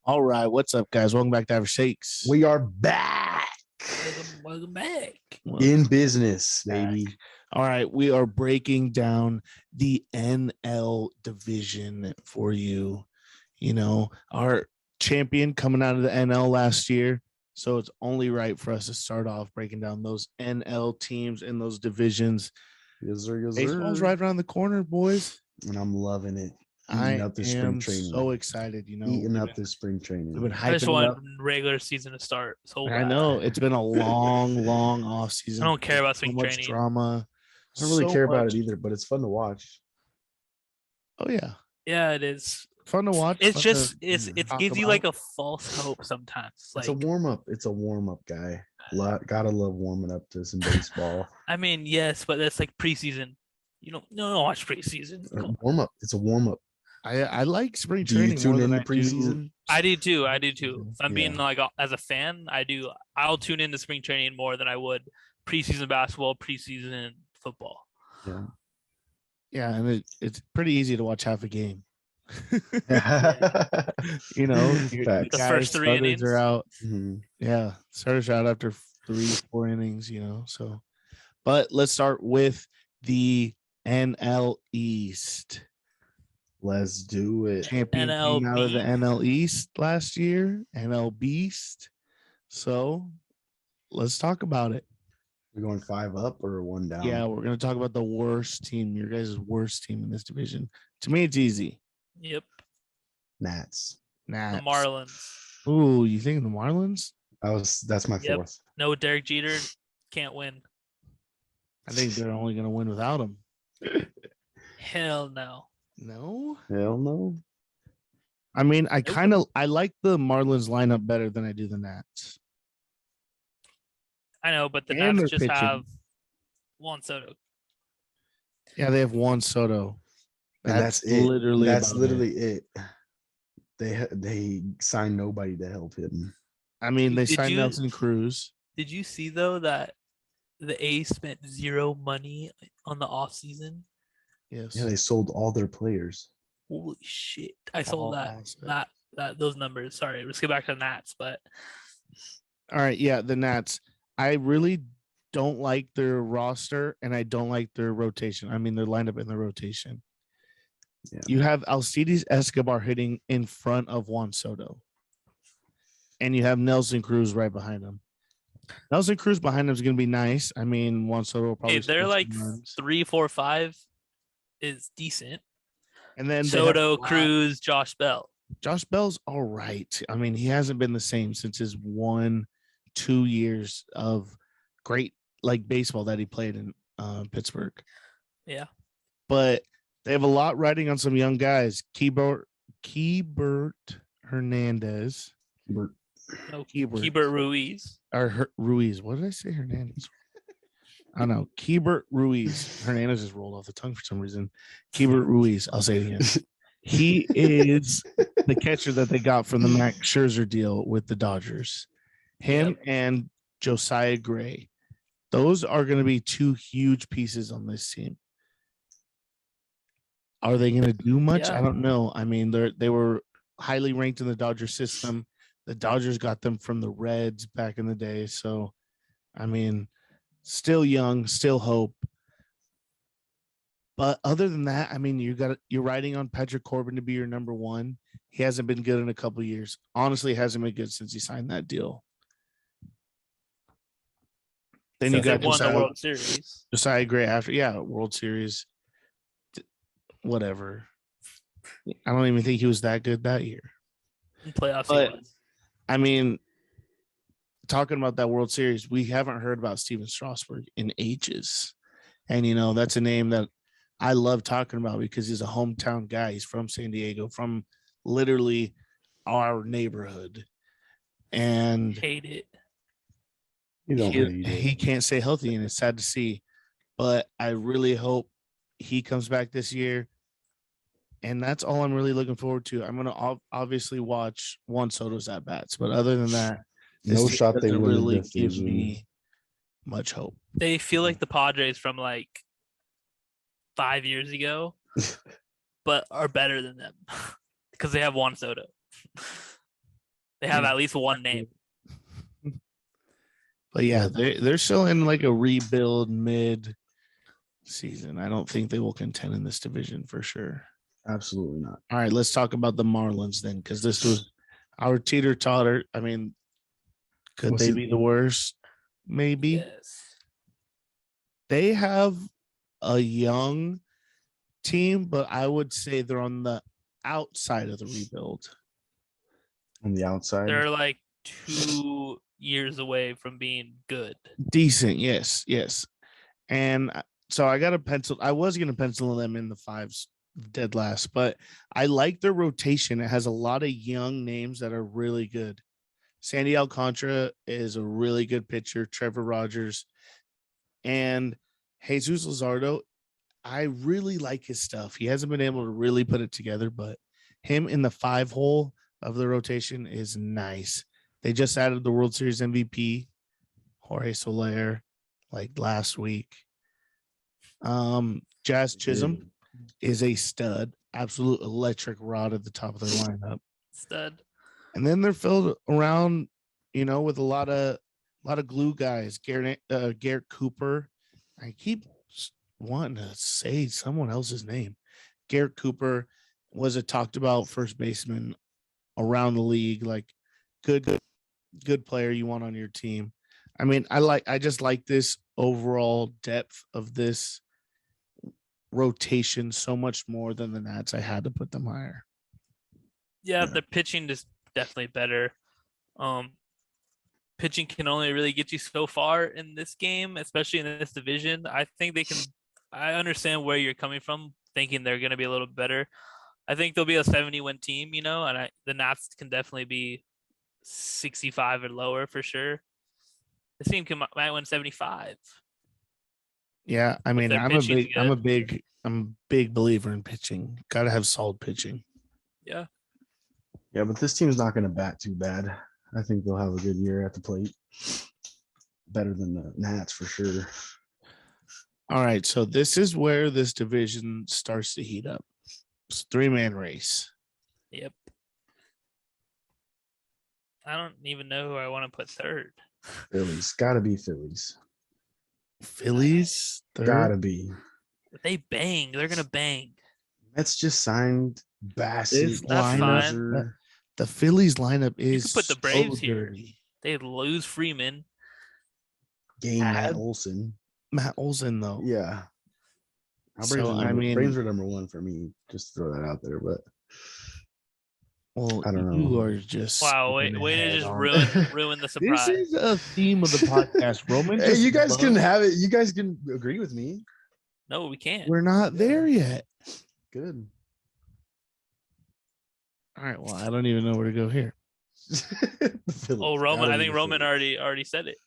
All right, what's up, guys? Welcome back to Average Shakes. We are back. Welcome back. In business, baby. All right, we are breaking down the NL division for you. You know, our champion coming out of the NL last year. So it's only right for us to start off breaking down those NL teams and those divisions. Yes, sir, yes, Baseball's sir. right around the corner, boys. And I'm loving it. I am so excited. You know, eating up this spring training. We've been I just hyping want up. regular season to start. So I know it's been a long off season. I don't care about spring so much training. Drama. I don't really care about it either, but it's fun to watch. Oh yeah, yeah, it is fun to watch. It's just it gives you like a false hope sometimes. It's a warm up. It's a warm up, guy. Gotta love warming up to some baseball. I mean, yes, but that's like preseason. You don't watch preseason. Warm up. It's a warm up. I like spring Do training. you tune in the preseason? I do too. If I'm being like as a fan, I do. I'll tune into spring training more than I would preseason basketball, preseason football. Yeah. Yeah, and it's pretty easy to watch half a game. You know, the first 3 innings are out. Mm-hmm. Yeah, starters are out after 3-4 innings. You know, so. But let's start with the NL East. Let's do it. Champion came out of the NL East last year, NL Beast. So let's talk about it. We're going 5 up or 1 down? Yeah, we're going to talk about the worst team, your guys' worst team in this division. To me, it's easy. Yep. Nats. The Marlins. Ooh, you think the Marlins? That's my 4th. No, Derek Jeter can't win. I think they're only going to win without him. Hell no. No? Hell no. I mean, I like the Marlins lineup better than I do the Nats. I know, but the Nats just have Juan Soto. Yeah, they have Juan Soto. That's literally it. They signed nobody to help him. I mean, they signed Nelson Cruz. Did you see though that the A's spent zero money on the offseason? Yes. Yeah, they sold all their players. Holy shit! I sold that those numbers. Sorry, let's get back to the Nats. But all right, yeah, the Nats. I really don't like their roster, and I don't like their rotation. I mean, their lineup in the rotation. Yeah. You have Alcides Escobar hitting in front of Juan Soto, and you have Nelson Cruz right behind him. Nelson Cruz behind him is going to be nice. I mean, Juan Soto will probably. Hey, they're like 3, 4, 5 is decent. And then Soto, Cruz, Josh Bell. Josh Bell's all right. I mean, he hasn't been the same since his 1-2 years of great like baseball that he played in Pittsburgh. Yeah, but they have a lot riding on some young guys. Keibert Hernandez. Keibert Ruiz. Ruiz. What did I say? Hernandez. I don't know. Keibert Ruiz. Hernandez just rolled off the tongue for some reason. Keibert Ruiz. I'll say it again. He is the catcher that they got from the Max Scherzer deal with the Dodgers. Him and Josiah Gray. Those are going to be 2 huge pieces on this team. Are they going to do much? I don't know. I mean, they were highly ranked in the Dodger system. The Dodgers got them from the Reds back in the day. So, I mean, still young, still hope. But other than that, I mean, you're riding on Patrick Corbin to be your number 1. He hasn't been good in a couple of years. Honestly, hasn't been good since he signed that deal. Then you got World Series. Josiah Gray after, World Series. Whatever. I don't even think he was that good that year. In playoffs, but, I mean, talking about that World Series, we haven't heard about Steven Strasburg in ages. And, you know, that's a name that I love talking about because he's a hometown guy. He's from San Diego, from literally our neighborhood. And hate it. He can't stay healthy, and it's sad to see. But I really hope he comes back this year. And that's all I'm really looking forward to. I'm going to obviously watch Juan Soto's at-bats. But other than that, no shot they really give me much hope. They feel like the Padres from like 5 years ago. but are better than them because they have Juan Soto. They have at least one name. But yeah, they're still in like a rebuild mid season. I don't think they will contend in this division for sure. Absolutely not. All right, let's talk about the Marlins then, because this was our teeter-totter. I mean, could they be the worst? Maybe. Yes. They have a young team, but I would say they're on the outside of the rebuild. On the outside, they're like 2 years away from being good. Decent, yes. And so I got a pencil. I was going to pencil them in the fives, dead last, but I like their rotation. It has a lot of young names that are really good. Sandy Alcantara is a really good pitcher. Trevor Rogers and Jesus Luzardo. I really like his stuff. He hasn't been able to really put it together, but him in the 5-hole of the rotation is nice. They just added the World Series MVP, Jorge Soler, like last week. Jazz Chisholm is a stud, absolute electric rod at the top of their lineup. Stud. And then they're filled around, with a lot of glue guys. Garrett Cooper. I keep wanting to say someone else's name. Garrett Cooper was a talked about first baseman around the league, like good player you want on your team. I mean, I just like this overall depth of this rotation so much more than the Nats. I had to put them higher. Yeah, their pitching is definitely better. Pitching can only really get you so far in this game, especially in this division. I think they can. I understand where you're coming from, thinking they're going to be a little better. I think they'll be a 70-win team, and the Nats can definitely be 65 or lower for sure. This team might win 75. Yeah, I mean, I'm a big believer in pitching. Got to have solid pitching. Yeah. Yeah, but this team's not going to bat too bad. I think they'll have a good year at the plate. Better than the Nats for sure. All right, so this is where this division starts to heat up. It's a 3-man race. Yep. I don't even know who I want to put third. Phillies. Got to be Phillies. Phillies? Third? Got to be. If they bang. They're going to bang. Mets just signed Bassett. That's fine. The Phillies lineup is you could put the Braves so here. dirty. They lose Freeman. Matt Olson. Matt Olson, though. Yeah. Braves are number one for me. Just throw that out there, but well, I don't know. You are just way to just ruin the surprise. This is a theme of the podcast, Roman. Hey, you guys can have it. You guys can agree with me. No, we can't. We're not there yet. Good. All right. Well, I don't even know where to go here. Roman. I think Roman already said it.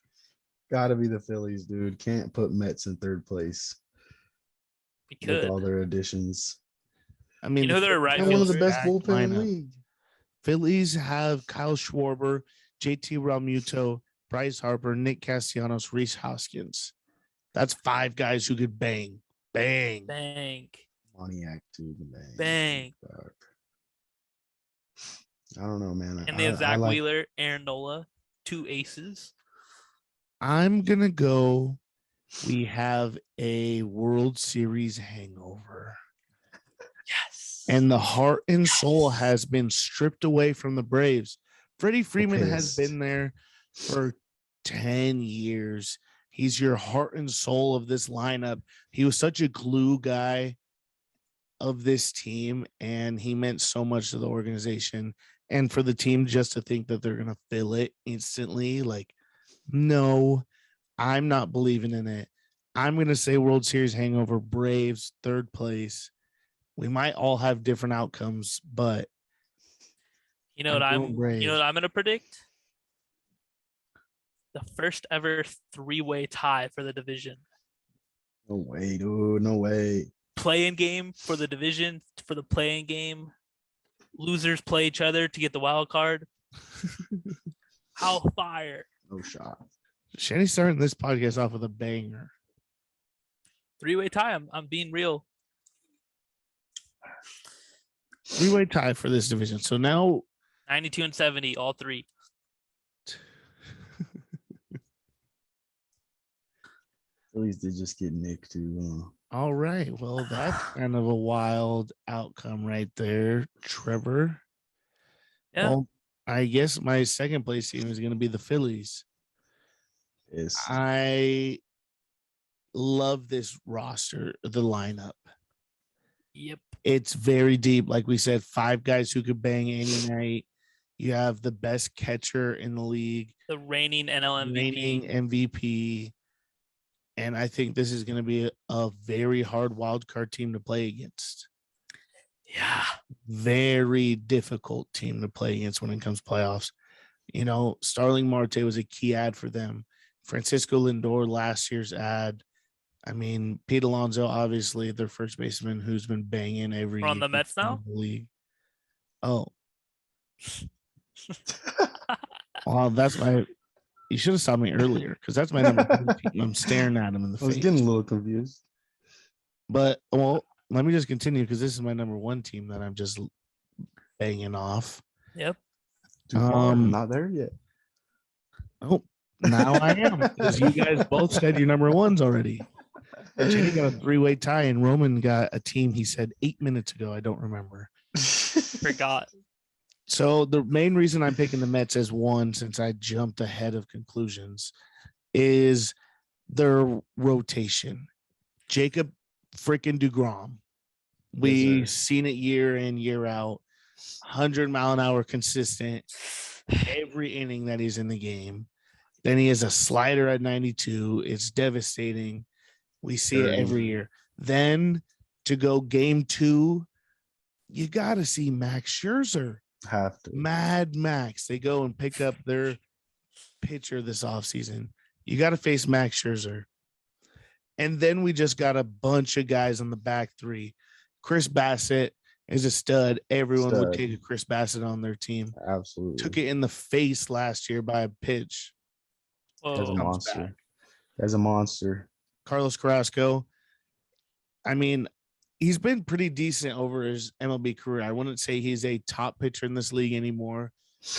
Gotta be the Phillies, dude. Can't put Mets in third place. Because with all their additions. I mean, they're right. One of the best bullpen in the league. Phillies have Kyle Schwarber, JT Realmuto, Bryce Harper, Nick Castellanos, Rhys Hoskins. That's 5 guys who could bang. Moniak too. Bang. I don't know, man. And they have Zach Wheeler, Aaron Nola, 2 aces. I'm gonna go. We have a World Series hangover. Yes. And the heart and soul has been stripped away from the Braves. Freddie Freeman has been there for 10 years. He's your heart and soul of this lineup. He was such a glue guy of this team, and he meant so much to the organization. And for the team just to think that they're going to fill it instantly, like, no, I'm not believing in it. I'm going to say World Series hangover, Braves, third place. We might all have different outcomes, but what I'm going to predict? The first ever 3-way tie for the division. No way, dude. No way. Play-in game for the division, for the play-in game. Losers play each other to get the wild card. How fire. No shot. Shanny's starting this podcast off with a banger. 3-way tie. I'm being real. Three-way tie for this division. So now 92 and 70, all three. Phillies did just get nicked too. All right. Well, that's kind of a wild outcome right there, Trevor. Yeah. Well, I guess my second place team is going to be the Phillies. Yes. I love this roster, the lineup. Yep. It's very deep. Like we said, 5 guys who could bang any night. You have the best catcher in the league, The reigning NL MVP. MVP. And I think this is going to be a very hard wild card team to play against. Yeah. Very difficult team to play against when it comes to playoffs. You know, Starling Marte was a key ad for them. Francisco Lindor, last year's ad. I mean, Pete Alonso, obviously their first baseman who's been banging every We're on the year Mets now? in the league. Oh. Well, that's my. You should have stopped me earlier because that's my number 1 team. I'm staring at him in the I was face. getting a little confused. But, well, let me just continue because this is my number 1 team that I'm just banging off. Yep. Too far. I'm not there yet. Oh, now I am because you guys both said your number 1s already. Jenny got a 3-way tie, and Roman got a team he said 8 minutes ago. I don't remember. Forgot. So the main reason I'm picking the Mets as 1, since I jumped ahead of conclusions, is their rotation. Jacob freaking DeGrom. We've seen it year in, year out. 100-mile-an-hour consistent every inning that he's in the game. Then he has a slider at 92. It's devastating. We see it every year. Then to go game 2, you got to see Max Scherzer. Have to. Mad Max. They go and pick up their pitcher this offseason. You got to face Max Scherzer. And then we just got a bunch of guys on the back 3. Chris Bassett is a stud. Everyone would take a Chris Bassett on their team. Absolutely. Took it in the face last year by a pitch. As a Whoa. monster. As a monster. Carlos Carrasco. I mean, he's been pretty decent over his MLB career. I wouldn't say he's a top pitcher in this league anymore,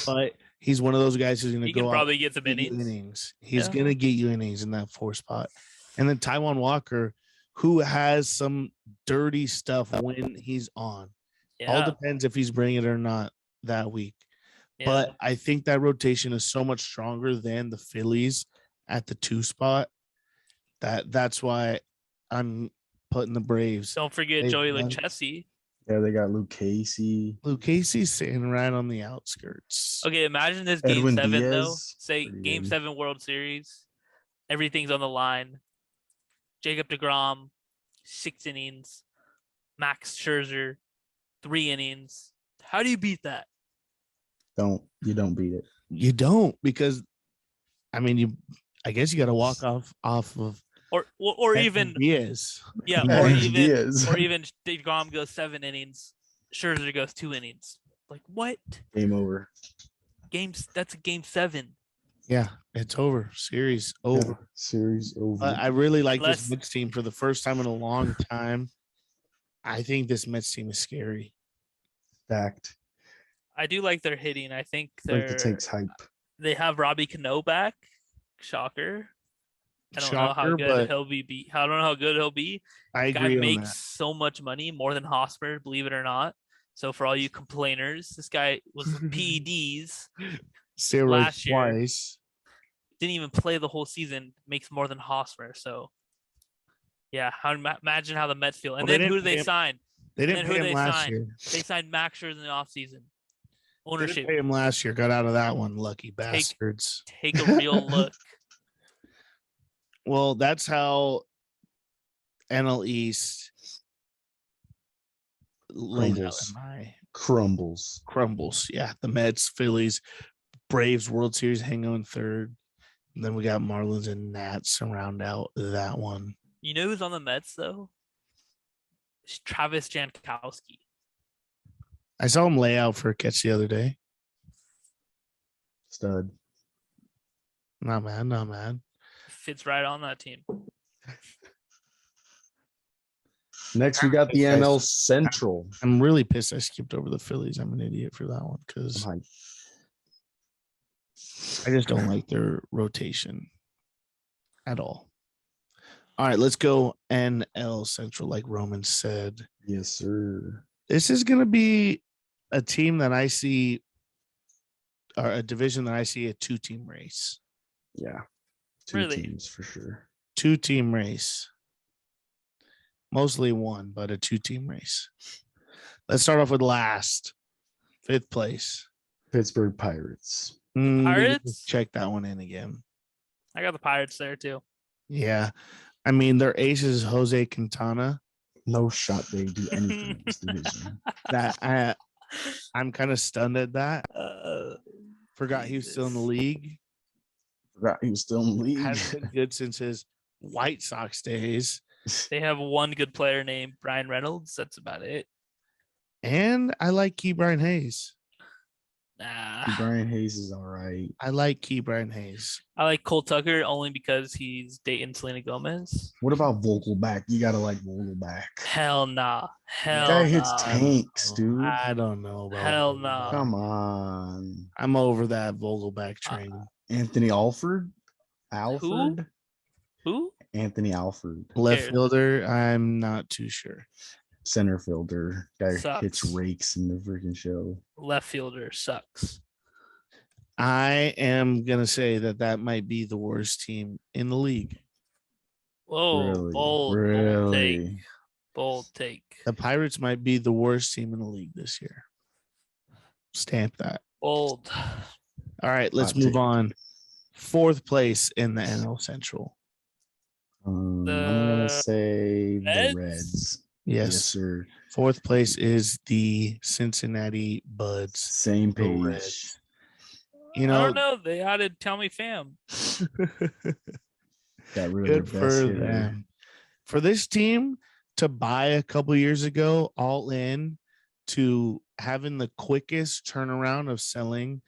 but he's one of those guys who's going to go out probably get some get you innings. He's going to get you innings in that 4 spot. And then Taijuan Walker, who has some dirty stuff when he's on. Yeah. All depends if he's bringing it or not that week. Yeah. But I think that rotation is so much stronger than the Phillies at the 2 spot. That's why I'm putting the Braves. Don't forget Joey Lucchesi. Yeah, they got Luke Casey. Luke Casey's sitting right on the outskirts. Okay, imagine this game Edwin 7 though. Diaz, Say pretty game good. 7 World Series. Everything's on the line. Jacob DeGrom, 6 innings. Max Scherzer, 3 innings. How do you beat that? You don't beat it. You don't, because I mean I guess you got to walk off of Or even Diaz. yeah, Yeah, or he even is. or even DeGrom goes 7 innings, Scherzer goes 2 innings. Like what? Game over. That's a game 7. Yeah, it's over. Series over. Yeah, series over. But I really like Unless- this Mets team for the first time in a long time. I think this Mets team is scary. Fact. I do like their hitting. I think Like the takes hype. they have Robbie Cano back. Shocker. I don't know how Shocker, good but he'll be. I don't know how good he'll be. I Guy agree on makes that. so much money, more than Hosmer, believe it or not. So for all you complainers, this guy was with PEDs, Steroids last year. twice. didn't even play the whole season, makes more than Hosmer. So yeah, imagine how the Mets feel. And Well, then who do they sign? They didn't And then pay who him they last signed? year. They signed Max Scherzer in the offseason. They Ownership. didn't pay him last year. Got out of that one, lucky bastards. Take a real look. Well, that's how NL East lays out in my crumbles. Yeah, the Mets, Phillies, Braves, World Series hang on 3rd. And then we got Marlins and Nats to round out that one. You know who's on the Mets though? It's Travis Jankowski. I saw him lay out for a catch the other day. Stud. Not mad. Fits right on that team. Next, we got the NL Central. I'm really pissed I skipped over the Phillies. I'm an idiot for that one because I'm I just don't like their rotation at all. All right, let's go NL Central, like Roman said. Yes, sir. This is going to be a team that I see, or a division that I see a 2-team race. Yeah. Two Really? teams for sure. 2-team race. Mostly one, but a 2-team race. Let's start off with last. 5th place. Pittsburgh Pirates. Pirates? Check that one in again. I got the Pirates there too. Yeah. I mean, their ace is Jose Quintana. No shot they do anything in this division. That I'm kind of stunned at that. Forgot he was still in the Jesus. league. Forgot he was still in the league. Has been good since his White Sox days. They have one good player named Brian Reynolds. That's about it. And I like Key Brian Hayes. Nah. Brian Hayes is all right. I like Key Brian Hayes. I like Cole Tucker only because he's dating Selena Gomez. What about Vogelback? You gotta like Vogelback. Hell nah. Hell Guy hits nah. tanks, dude. I don't know. About Hell Vogelback. no. Come on. I'm over that Vogelback train. Anthony Alford? Alford? Who? Anthony Alford. Left cares? fielder, I'm not too sure. Center fielder. Guy Sucks. hits rakes in the freaking show. Left fielder sucks. I am going to say that might be the worst team in the league. Whoa, Really? bold take. Really? Bold take. The Pirates might be the worst team in the league this year. Stamp that. Bold. All right, let's Hot move take. on. 4th place in the NL Central. I'm gonna say the Reds? Reds. Yes. Yes, sir. 4th place is the Cincinnati Buds. Same The page. Reds. You I know, don't know. They added Tommy Pham. Got rid good of their for best hitter. them. For this team to buy a couple years ago, all in, to having the quickest turnaround of selling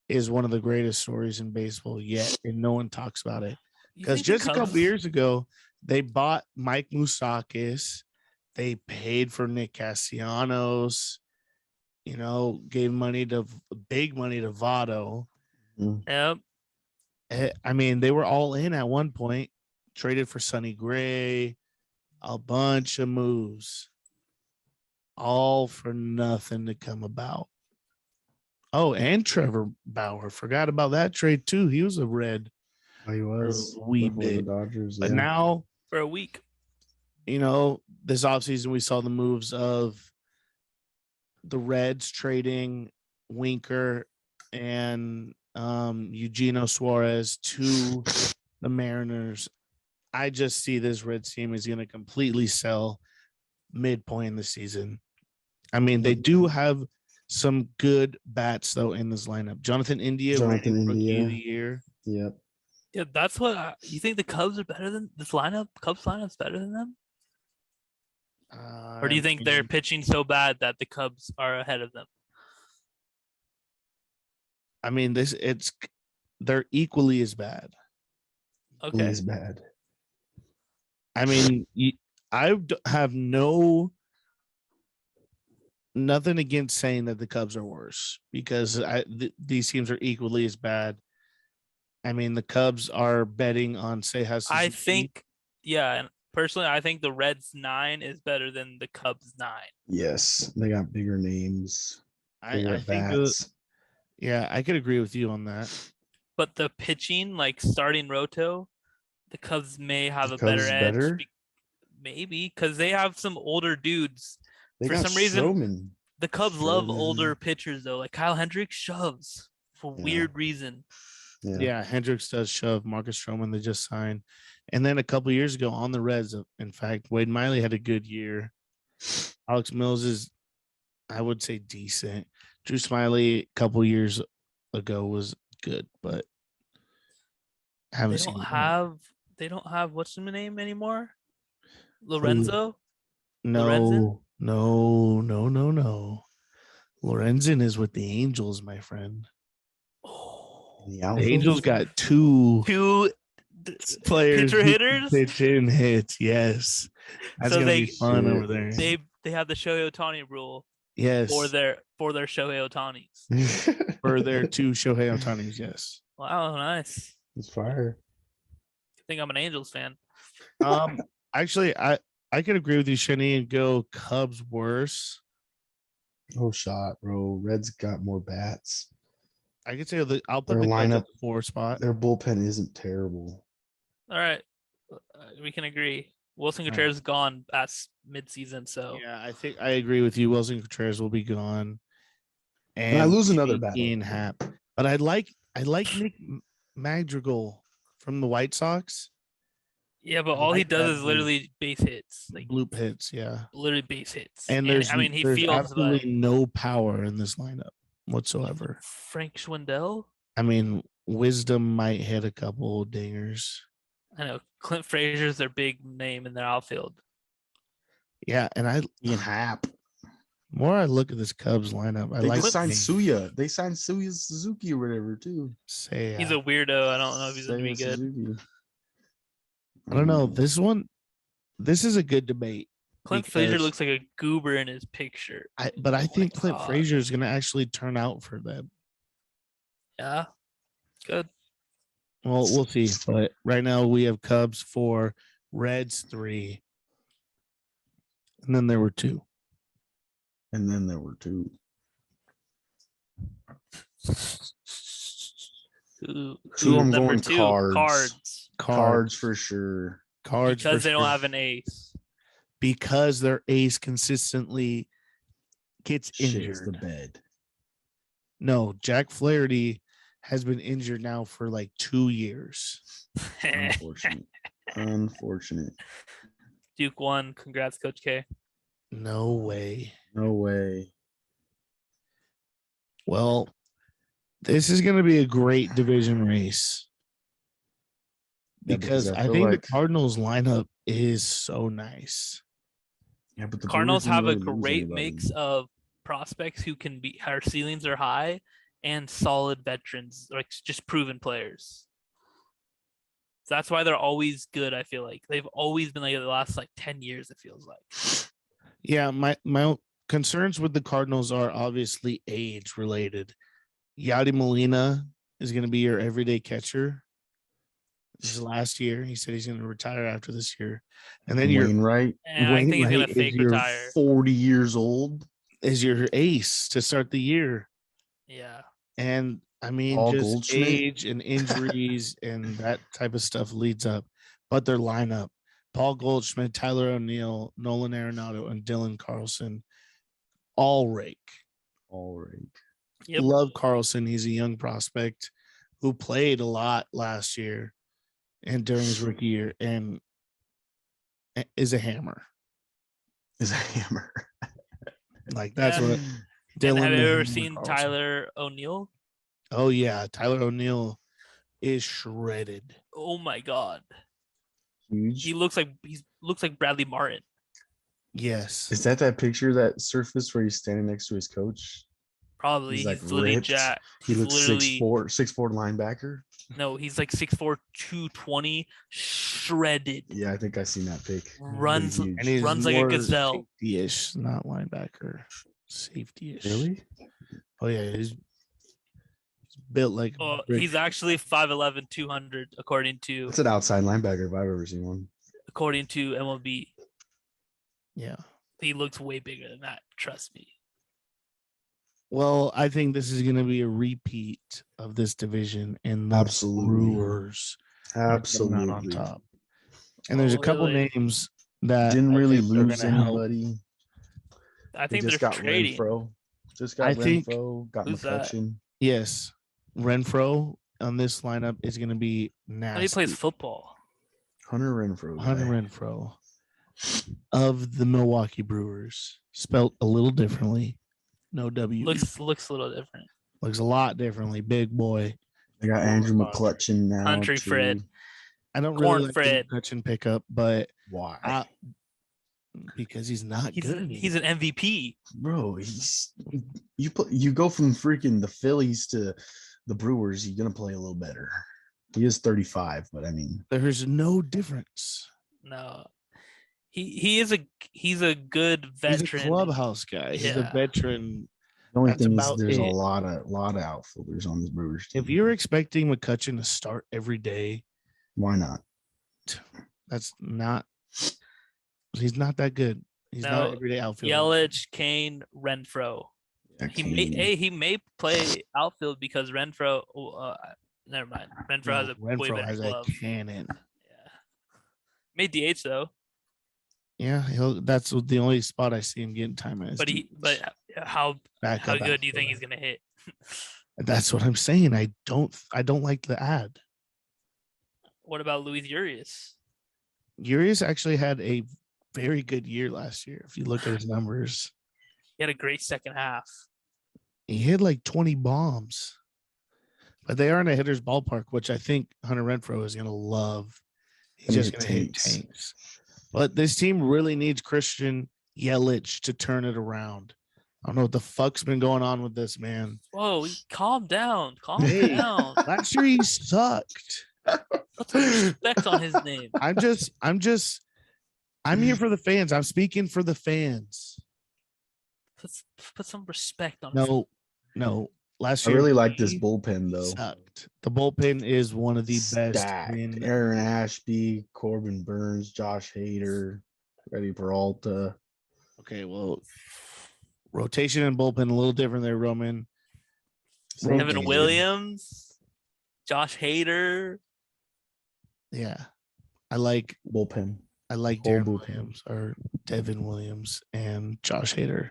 is one of the greatest stories in baseball yet, and no one talks about it. You Because think the just a couple Cubs- years ago, they bought Mike Moustakas. They paid for Nick Castellanos. You know, gave big money to Votto. Yep. I mean, they were all in at one point. Traded for Sonny Gray, a bunch of moves, all for nothing to come about. Oh, and Trevor Bauer. Forgot about that trade too. He was a Red. Oh, he was a wee before the bit. Dodgers. But Yeah. now, For a week. you know, this offseason we saw the moves of the Reds trading Winker and Eugenio Suarez to the Mariners. I just see this Reds team is going to completely sell midpoint in the season. I mean, they do have some good bats though in this lineup. Jonathan India, Jonathan Rookie India. of the Year. Yep. Yeah, that's what you think the Cubs are better than this lineup? Cubs lineup's better than them? Or do you think they're pitching so bad that the Cubs are ahead of them? I mean, they're equally as bad. Okay. He's bad. I mean, I have nothing against saying that the Cubs are worse because these teams are equally as bad. I mean, the Cubs are betting on Seiya Suzuki. I think, yeah, and personally, I think the Reds 9 is better than the Cubs 9. Yes, they got bigger names. I Bigger think bats. yeah, I could agree with you on that. But the pitching, like starting Roto, the Cubs may have The a better Cubs edge. better? Maybe because they have some older dudes. They For got some reason, Stroman. The Cubs love Sherman. older pitchers though. Like Kyle Hendricks shoves for Yeah. weird reason. Yeah, Hendricks does shove. Marcus Stroman, they just signed. And then a couple years ago on the Reds, in fact, Wade Miley had a good year. Alex Mills is, I would say, decent. Drew Smiley a couple years ago was good, but I haven't seen him. They don't have what's the name anymore? Lorenzo? No. Lorenzen is with the Angels, my friend. Oh, The The Angels got two two players pitcher who hitters? pitch in hits. Yes. That's So gonna be fun over there. they have the Shohei Ohtani rule Yes, for their Shohei Ohtanis. for their 2 Shohei Otanis. Yes. Wow, nice. It's fire. I think I'm an Angels fan. Actually, I could agree with you, Shenny, and go Cubs worse. No shot, bro. Reds got more bats. I could say I'll put Their the Cubs lineup- at the 4 spot. Their bullpen isn't terrible. All right, we can agree. Wilson Contreras is gone past midseason, so Yeah, I think I agree with you. Wilson Contreras will be gone, And I lose another maybe battle. Ian Happ, but I like Nick Madrigal from the White Sox. yeah. But I all he like does that is literally base hits, like Bloop hits, yeah. literally base hits. And there's I mean, he there's feels absolutely like no power in this lineup whatsoever. Frank Schwindel. I mean, Wisdom might hit a couple dingers. I know Clint Frazier's their big name in their outfield. Yeah, and Ian Happ. more I look at this Cubs lineup, I They like just signed Nate Suya. They signed Suya Suzuki or whatever too. Say, He's a weirdo. I don't know if he's gonna be Seiya good. Suzuki. I don't know. This is a good debate. Clint Frazier because looks like a goober in his picture. But I think my Clint God. Frazier is going to actually turn out for them. Yeah, good. Well, we'll see. But right now we have Cubs 4, Reds 3, and then there were 2. And then there were 2. Who I'm number going 2? Cards. Cards. Cards for sure. Cards Because for they don't sure. have an ace. Because their ace consistently gets Shits the injured. bed. No, Jack Flaherty has been injured now for like 2 years. Unfortunate. Unfortunate. Duke won. Congrats, Coach K. No way. No way. Well, this is going to be a great division race. Yeah, Because I feel think like- the Cardinals lineup is so nice. Yeah, but the Cardinals Brewers have a didn't really lose great anybody. mix of prospects who can be, our ceilings are high, and solid veterans, like just proven players. So that's why they're always good. I feel like they've always been like the last like 10 years. It feels like. Yeah, my concerns with the Cardinals are obviously age related. Yadi Molina is going to be your everyday catcher. This is last year. He said he's going to retire after this year. And then Wainwright. And I think he's gonna Wainwright fake You're retire. 40 years old. is your ace to start the year. Yeah. And I mean, Paul just Goldschmidt? age and injuries and that type of stuff leads up. But their lineup, Paul Goldschmidt, Tyler O'Neill, Nolan Arenado, and Dylan Carlson, all rake. All right. Yep. Love Carlson. He's a young prospect who played a lot last year and during his rookie year and is a hammer. Is a hammer. Like that's Yeah. what And Dylan. have you the ever Hammer seen Carlson. Tyler O'Neill? Oh yeah, Tyler O'Neill is shredded. Oh my God. Huge. He looks like Bradley Martin. Yes. Is that picture that surfaced where he's standing next to his coach? Probably He's, he's like, literally ripped. jacked. He He's looks literally 6'4" linebacker. no, he's like 6'4", 220, shredded. Yeah, I think I seen that pic. Runs- Pretty huge. And he's Runs like a more gazelle. Safety-ish, not linebacker. Safety-ish. Really? Oh yeah, he's built like a Oh, brick. he's actually 5'11", 200 according to That's an outside linebacker if I've ever seen one. MLB. Yeah. He looks way bigger than that. Trust me. Well, I think this is going to be a repeat of this division, and the Absolutely. Brewers are coming out on Absolutely. top. And there's a couple Really? names that Didn't I really think are lose gonna help. anybody. I They think just they're got trading. Renfro. Just I got think- Renfro. Got Who's that? McCutcheon. Yes, Renfro on this lineup is going to be But nasty. he plays football. Hunter Renfro. Hunter guy. Renfro of the Milwaukee Brewers, spelt a little differently. No W. Looks a little different. Looks a lot differently. Big boy. They got Andrew McCutcheon now. Country too. Fred. I don't Corn really like Fred. the McCutcheon pickup, but Why? because he's not He's good. he's an MVP. Bro, you go from freaking the Phillies to the Brewers, you're gonna play a little better. He is 35, but I mean, There's no difference. No, he's a good He's a veteran. clubhouse guy. He's a Yeah. veteran. The only That's thing is about there's a it. lot of outfielders on this Brewers team. If you're expecting McCutcheon to start every day, Why not? that's not. He's not that good. He's not No, everyday outfielder. Yelich, Kane, Renfro. Yeah, He may play outfield because Renfro. Never mind. Renfro has a way Renfro better has glove. a cannon. Yeah. Made DH though. Yeah, that's the only spot I see him getting time as. But how Backup good do you think outfielder. he's gonna hit? That's what I'm saying. I don't like the ad. What about Luis Urias? Urias actually had a very good year last year. If you look at his numbers, He had a great second half. he hit like 20 bombs. But they are in a hitter's ballpark, which I think Hunter Renfroe is going to love. He's just going to hit tanks. But this team really needs Christian Yelich to turn it around. I don't know what the fuck's been going on with this man. Whoa, calm down. Calm Hey. down. Last year he sucked. Put some respect on his name. I'm here for the fans. I'm speaking for the fans. Put some respect on his name. No. Last I year really like this bullpen though. sucked. The bullpen is one of the best. Stacked. Aaron Ashby, Corbin Burns, Josh Hader, Freddie Peralta. Okay, well, rotation and bullpen a little different there, Roman. Evan Williams, Josh Hader. Yeah, I like bullpen. Darren Williams or Devin Williams and Josh Hader,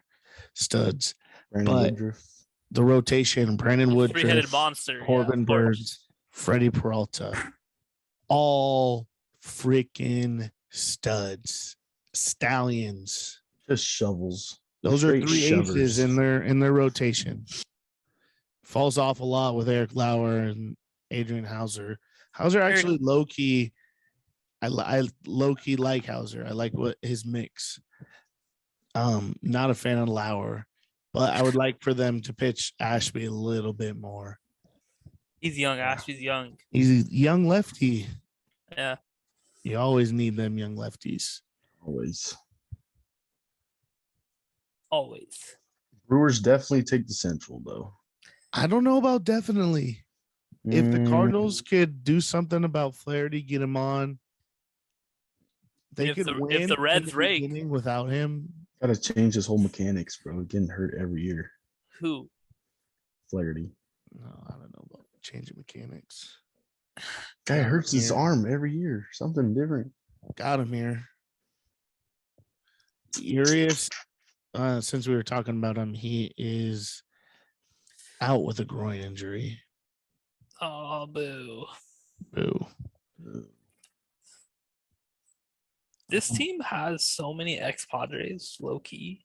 studs. Brandon But Woodruff. the rotation: Brandon Woodruff, Three-headed monster. Corbin yeah, Burns, Freddie Peralta, all freaking studs, stallions. Just shovels. Those are Straight three shovers. aces in their rotation. Falls off a lot with Eric Lauer and Adrian Hauser. Hauser actually low key. I low key like Hauser. I like what his mix. Not a fan of Lauer, but I would like for them to pitch Ashby a little bit more. He's young. Ashby's young. He's a young lefty. Yeah. You always need them young lefties. Always. Brewers definitely take the Central though. I don't know about definitely. If the Cardinals could do something about Flaherty, get him on, they could win. If the Reds rake without him, gotta change his whole mechanics, bro. Getting hurt every year. Who? Flaherty. No, I don't know about changing mechanics. Guy hurts his arm every year. Something different. Got him here. Urias, since we were talking about him, he is out with a groin injury. Oh, boo. Boo. This team has so many ex-Padres, low-key.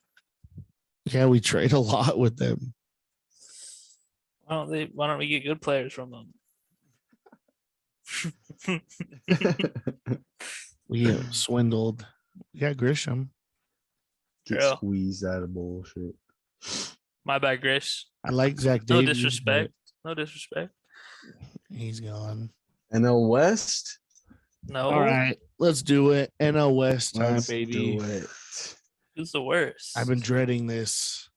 Yeah, we trade a lot with them. Why don't we get good players from them? We get swindled. We got Grisham. Get Yeah. squeezed out of bullshit. My bad, Grish. I like Zach No Davies. disrespect. No disrespect. but He's gone. NL West. No. All right, let's do it. NL West time, Let's baby. do it. Who's the worst? I've been dreading this.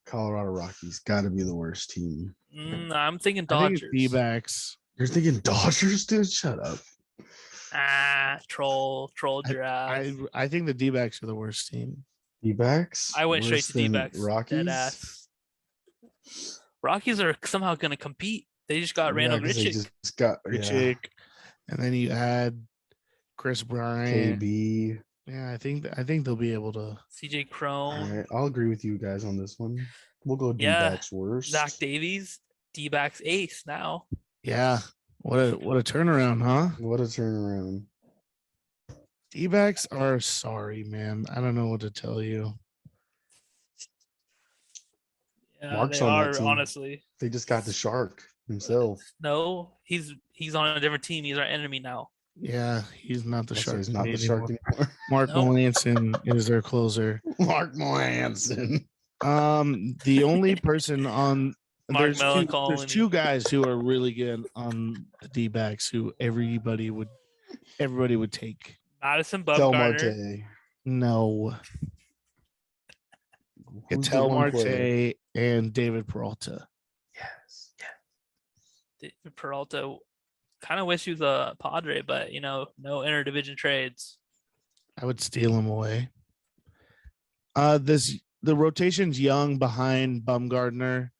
Colorado Rockies got to be the worst team. I'm thinking I think Dodgers. it's D-backs. You're thinking Dodgers, dude? Shut up. Troll giraffe. I think the D-backs are the worst team. D-backs? I went straight to D-backs. Rockies? Deadass. Rockies are somehow going to compete. They just got Randall Grichuk. Just got Grichuk, and then you add Chris Bryant. KB. Yeah, I think they'll be able to. CJ All Crone. right, I'll agree with you guys on this one. We'll go Yeah. D-backs worst. Zach Davies. D-backs ace now. Yeah, what a turnaround, huh? What a turnaround. D-backs are sorry, man. I don't know what to tell you. Yeah, Mark's they on that are, team. honestly. They just got the Shark himself. No, he's on a different team. He's our enemy now. Yeah, he's not the So shark. he's not the anymore. Shark anymore. Mark No. Melanson is their closer. Mark Melanson. The only person on Mark there's two guys who are really good on the D-backs who everybody would take. Madison Del Bumgarner. Marte. No. Who's the Ketel one player? Marte and David Peralta. Yes. Peralta kind of wish he was a Padre, but no interdivision trades. I would steal him away. The rotation's young behind Bumgardner,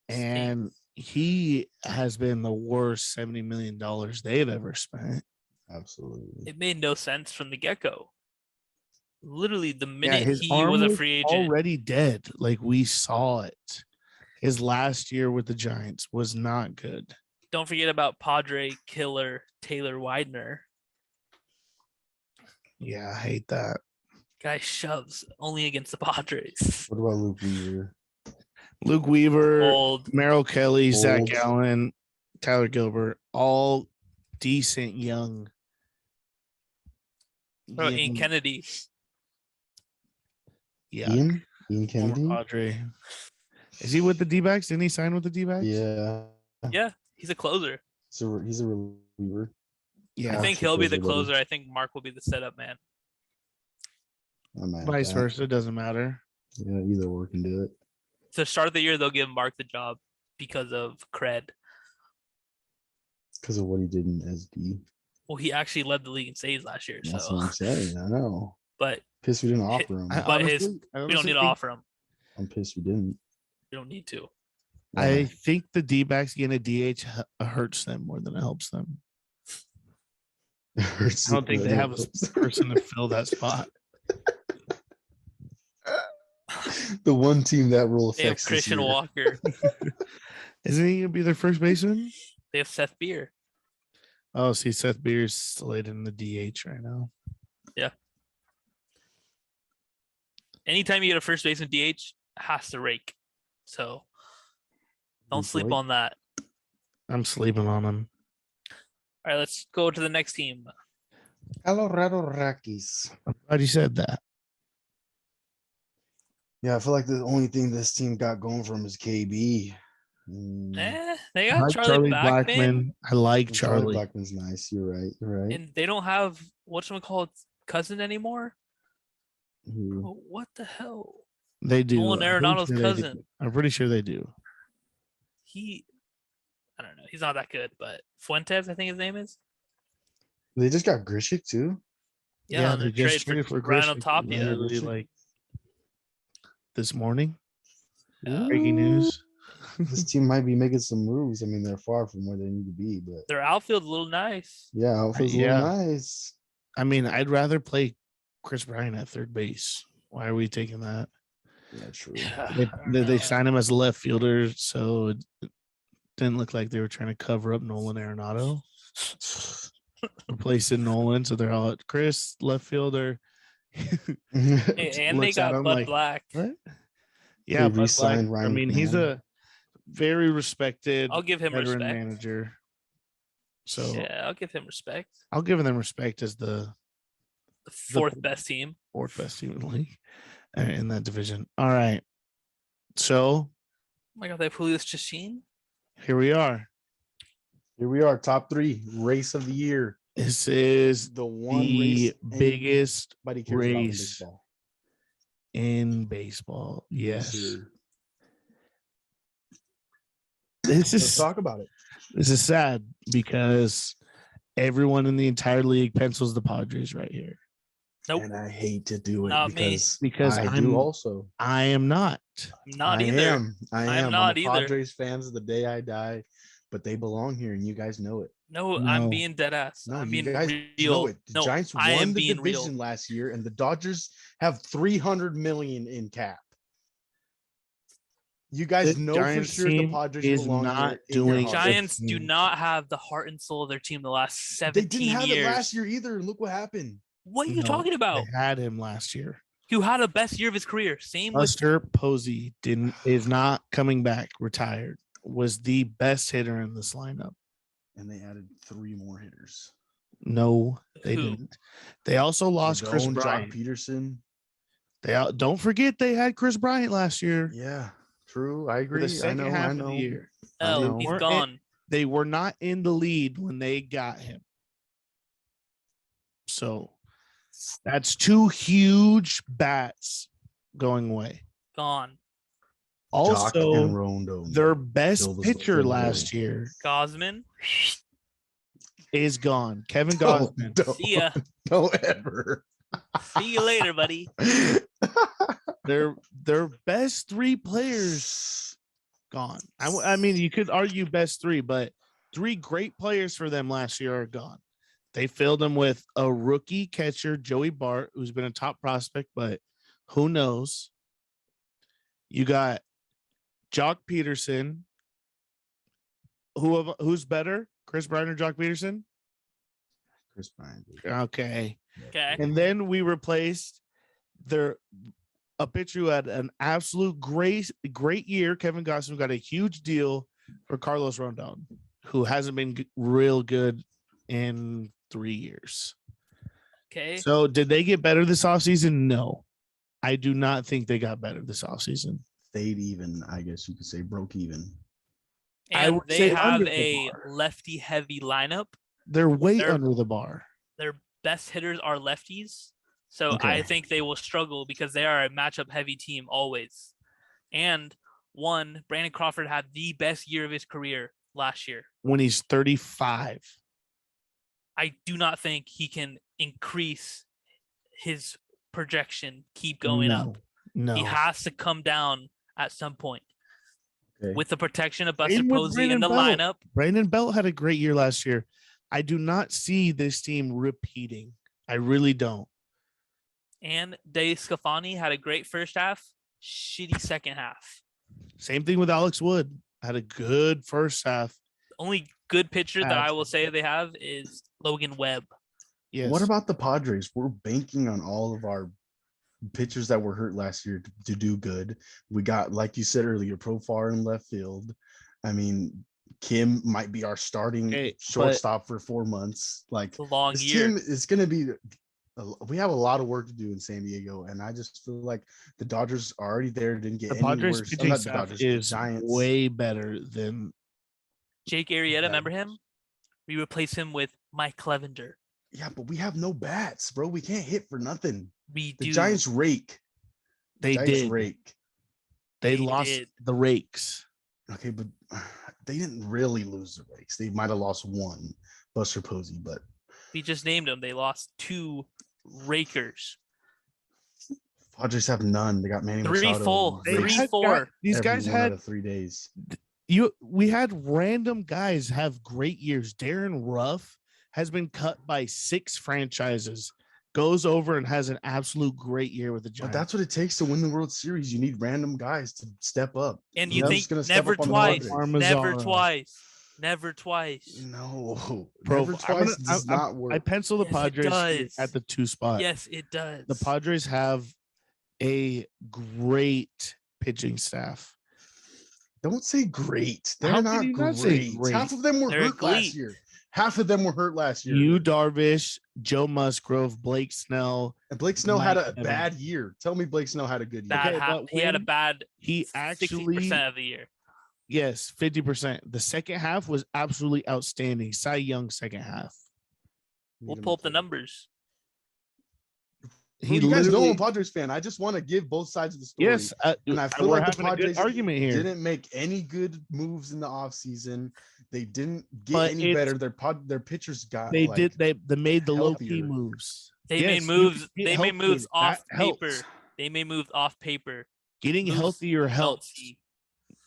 and he has been the worst $70 million they've ever spent. Absolutely. It made no sense from the get-go. Literally, the minute his he arm was a free agent, already dead. Like, we saw it. His last year with the Giants was not good. Don't forget about Padre killer Taylor Widener. Yeah, I hate that. Guy shoves only against the Padres. What about Luke Weaver? Luke Weaver, Old. Merrill Kelly, Zach Old. Allen, Tyler Gilbert, all decent young. Bro, Ian Kennedy. Yeah. Ian Former Kennedy? Padre. Is he with the D-backs? Didn't he sign with the D-backs? Yeah, he's a closer. So he's a reliever. Yeah. I think he'll be the Everybody. closer. I think Mark will be the setup man. Vice versa. It doesn't matter. Yeah, either or can do it. To start the year, they'll give Mark the job because of cred. Because of what he did in SD. Well, he actually led the league in saves last year. That's So, what I'm saying. I know. but Pissed we didn't offer him. but we don't need to offer him. I'm pissed we didn't. We don't need to. I think the D-backs getting a DH hurts them more than it helps them. I don't think they have a person to fill that spot. The one team that rule They have affects Christian Walker. Isn't he gonna be their first baseman? They have Seth Beer. Oh, see, Seth Beer's slated in the DH right now. Yeah. Anytime you get a first baseman DH, has to rake. So don't sleep on that. I'm sleeping on him. All right, let's go to the next team. Colorado Rockies. I'm glad you said that. Yeah, I feel like the only thing this team got going for him is KB. They I got like Charlie Blackmon, Blackmon. I like Charlie. Blackman's nice. You're right. You're right. and they don't have whatchamacallit cousin anymore. Who? Bro, what the hell? They do. Nolan Arenado's they do. cousin. I'm pretty sure they do. I don't know. He's not that good, but Fuentes, I think his name is. They just got Grishik too. Yeah, they they're just trade traded for Ryan Grisham Tapia. literally like this morning. Yeah. Breaking news. This team might be making some moves. I mean, they're far from where they need to be, but Their outfield's a little nice. yeah, outfield's a little nice. I mean, I'd rather play Chris Bryant at third base. Why are we taking that? Yeah, true. They signed him as a left fielder, so it didn't look like they were trying to cover up Nolan Arenado. Replacing Nolan, so they're all at Chris, left fielder. And they got Bud Black. What? Yeah, Bud Black. Ryan I mean, he's a very respected I'll give him veteran respect. manager. So Yeah, I'll give him respect. I'll give them respect as the The fourth best team. fourth best team in the league in that division. All right. So Oh my God, they have Julius Chachin. here we are. Here we are, top 3 race of the year. This is The one the race biggest anybody cares about in race baseball. in baseball. Yes. Sir. This Let's is talk about it. this is sad because everyone in the entire league pencils the Padres right here. Nope. And I hate to do it Not me. Because I I'm do also. I am not. Not I either. am. I'm not a either. Padres fans the day I die, but they belong here, and you guys know it. No, No. I'm being dead ass. No, I'm you being guys real. know it. The No, Giants I am won the being division real. last year, and the Dodgers have $300 million in cap. You guys This know for Giants sure the team Padres is belong not here in your doing- heart. Giants do Mm. not have the heart and soul of their team the last They 17 didn't have years. it last year either. Look what happened. What are you No, talking about? They had him last year. Who had a best year of his career? Same with Buster Posey is not coming back. Retired. Was the best hitter in this lineup. And they added 3 more hitters. No, they Who? didn't. They also lost Chris Joan, Bryant. Jock Peterson. Don't forget they had Chris Bryant last year. Yeah, true. I For agree. the second I half know. of the year. I L. know. He's Weren't gone. They were not in the lead when they got him. So That's 2 huge bats going away. Gone. Jock and Also, Rondo. their best Fill the- pitcher fill the last void. year Gosman. is gone. Kevin Don't, Gausman. don't, See ya. don't ever. See you later, buddy. Their best 3 players gone. I mean, you could argue best 3, but 3 great players for them last year are gone. They filled them with a rookie catcher, Joey Bart, who's been a top prospect, but who knows? You got Jock Peterson. Who's better, Chris Bryant or Jock Peterson? Chris Bryant. Okay. Okay. And then we replaced a pitcher who had an absolute great year. Kevin Gausman got a huge deal for Carlos Rondon, who hasn't been real good in 3 years. Okay. So did they get better this offseason? No. I do not think they got better this offseason. Stayed even, I guess you could say, broke even. I And would they say have under the a bar. lefty heavy lineup. They're way They're- under the bar. Their best hitters are lefties. So Okay. I think they will struggle because they are a matchup heavy team always. And Brandon Crawford had the best year of his career last year. When he's 35. I do not think he can increase his projection, keep going up. No. He has to come down at some point. Okay. With the protection of Buster Same with Posey in Brandon the Belt. lineup. Brandon Belt had a great year last year. I do not see this team repeating. I really don't. And Dave Scafani had a great first half, shitty second half. Same thing with Alex Wood. Had a good first half. The only good pitcher that I will say they have is Logan Webb. Yes. What about the Padres? We're banking on all of our pitchers that were hurt last year to do good. We got, like you said earlier, Profar in left field. I mean, Kim might be our starting shortstop for 4 months. Like, It's a long this year. team is going to be. We have a lot of work to do in San Diego, and I just feel like the Dodgers are already there. Didn't get the any Padres worse. pitching Not the staff Dodgers, the is Giants. way better than Jake Arrieta, remember him? We replace him with Mike Clevenger. Yeah, but we have no bats, bro. We can't hit for nothing. We The do. Giants rake. they Giants did. rake. They They lost did. the rakes. Okay, but they didn't really lose the rakes. They might have lost one, Buster Posey, but We just named them. They lost 2 rakers. Padres have none. They got Manny 3 Machado. full. They raked 3 had 4. These every guys one out had of 3 days. we had random guys have great years. Darren Ruff has been cut by 6 franchises, goes over and has an absolute great year with the But Giants. that's what it takes to win the World Series. You need random guys to step up. And Who's you think gonna step never up on the twice. Padres? Never Parmesan. twice. Never twice. No, Bro, never twice does not work. I pencil the Yes, it Padres here does. at the 2 spot. Yes, it does. The Padres have a great pitching staff. Don't say great. They're How not can you great. not say great? Half of them were They're hurt last elite. year. Half of them were hurt last year. You Darvish, Joe Musgrove, Blake Snell. And Blake Snell had Mike a Evans. bad year. Tell me Blake Snell had a good year. Bad Okay, half. but He had a when bad He 60% actually, of the year. yes, 50%. The second half was absolutely outstanding. Cy Young second half. We'll pull up the numbers. He You guys know I'm literally, a Padres fan. I just want to give both sides of the story. yes, And I feel we're like the having a good Padres argument here. didn't make any good moves in the offseason. They didn't get But any it's- better. Their pitchers got They like, did. They made the low key healthier. moves. They Yes, made you moves. can get They made moves healthier. off That helps. paper. They made moves off paper. Getting Moves healthier helps. see.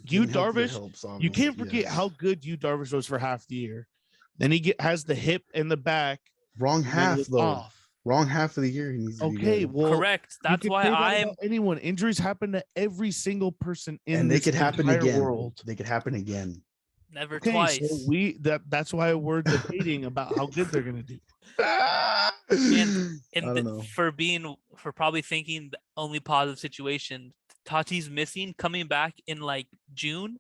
You getting healthier Darvish, helps, you obviously, can't forget yes. how good you Darvish was for half the year. Then he has the hip and the back. Wrong and then half it's though. off. Wrong half of the year. He needs to be Okay, good. well, Correct. you That's could why say that I'm. about anyone. Injuries happen to every single person in And they this could happen entire again. world. They could happen again. Never Okay, twice. so that's why we're debating about how good they're gonna do. And I don't know. for probably thinking the only positive situation, Tati's missing, coming back in like June.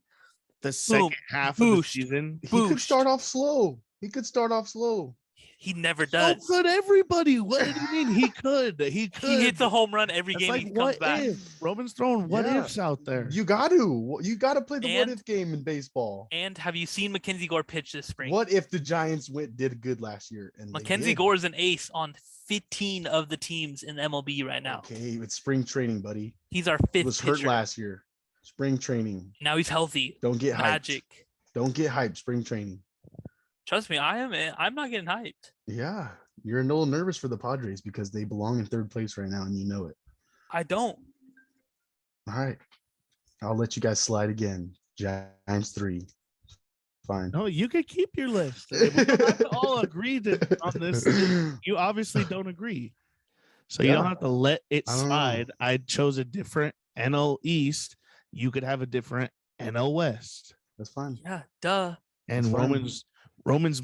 The second half of the boost. season, He could Boost. start off slow. He could start off slow. He never So does. could everybody. What do you mean? He could. He could. He hits a home run every It's game like, he comes what back. if? Roman's throwing what Yeah. ifs out there. You got to play the what And- if game in baseball. And have you seen Mackenzie Gore pitch this spring? What if the Giants did good last year? And Mackenzie Gore is an ace on 15 of the teams in MLB right now. Okay, it's spring training, buddy. He's our He fifth was pitcher. hurt last year. Spring training. Now he's healthy. Don't get Magic. hyped. Don't get hyped. Spring training. Trust me, I'm not getting hyped. Yeah, you're a little nervous for the Padres because they belong in third place right now, and you know it. I don't. All right, I'll let you guys slide again. Giants 3. Fine. No, you could keep your list. We don't have to all agree on this. You obviously don't agree. So you don't have to let it I don't know. slide. I chose a different NL East. You could have a different NL West. That's fine. Yeah, duh. And That's fine. Roman's